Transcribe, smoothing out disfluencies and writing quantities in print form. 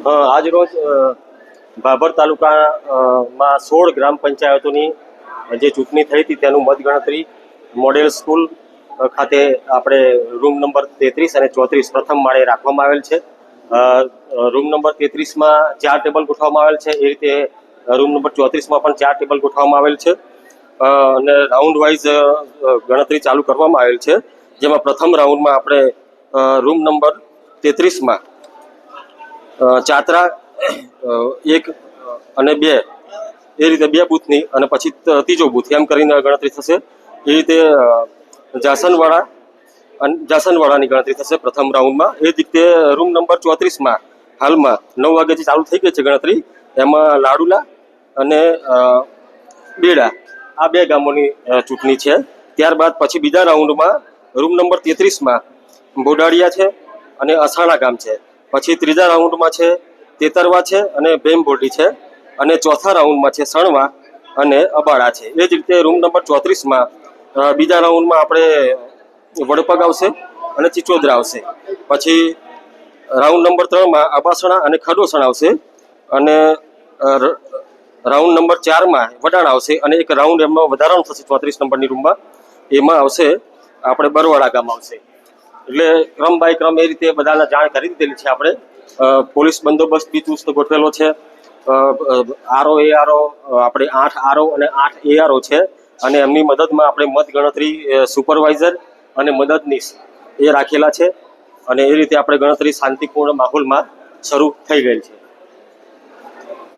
આજ રોજ ભાભર તાલુકામાં 16 ગ્રામ પંચાયતોની જે ચૂંટણી થઈ હતી તેનું મતગણતરી મોડેલ સ્કૂલ ખાતે આપણે રૂમ નંબર 33 અને 34 પ્રથમ માળે રાખવામાં આવેલ છે. રૂમ નંબર 33માં 4 ટેબલ ગોઠવવામાં આવેલ છે. એ રીતે રૂમ નંબર 34માં પણ 4 ટેબલ ગોઠવવામાં આવેલ છે અને રાઉન્ડ વાઇઝ ગણતરી ચાલુ કરવામાં આવેલ છે. જેમાં પ્રથમ રાઉન્ડમાં આપણે રૂમ નંબર 33માં ચાતરા 1 અને 2 એ રીતે 2 બૂથની અને પછી ત્રીજો બૂથ એમ કરીને ગણતરી થશે. એ રીતે જાસનવાડાની ગણતરી થશે પ્રથમ રાઉન્ડમાં. એ જ રીતે રૂમ નંબર 34માં હાલમાં 9 વાગ્યાથી ચાલુ થઈ ગઈ છે ગણતરી. એમાં લાડુલા અને બેડા આ 2 ગામોની ચૂંટણી છે. ત્યારબાદ પછી બીજા રાઉન્ડમાં રૂમ નંબર 33માં બોડાળિયા છે અને અસાણા ગામ છે. પછી ત્રીજા રાઉન્ડમાં છે તેતરવા છે અને ભેમબોટી છે અને ચોથા રાઉન્ડમાં છે સણવા અને અબાડા છે. એ જ રીતે રૂમ નંબર 34માં બીજા રાઉન્ડમાં આપણે વડપગ આવશે અને ચિચોદરા આવશે. પછી રાઉન્ડ નંબર 3માં અબાસણા અને ખડોસણ આવશે અને રાઉન્ડ નંબર 4માં વડાણા આવશે અને એક રાઉન્ડ એમનો વધારાનો થશે 34 નંબરની રૂમમાં. એમાં આવશે આપણે બરવાડા ગામ આવશે. એટલે ક્રમ બાય ક્રમ એ રીતે બધાને જાણ કરી દીધેલી છે. આપણે પોલીસ બંદોબસ્ત બી ચુસ્ત ગોઠવેલો છે. આરઓ એઆરઓ આપણે 8 આરઓ અને 8 એઆરઓ છે અને એમની મદદમાં આપણે મત ગણતરી સુપરવાઇઝર અને મદદનીશ એ રાખેલા છે અને એ રીતે આપણે ગણતરી શાંતિપૂર્ણ માહોલમાં શરૂ થઈ ગઈ છે.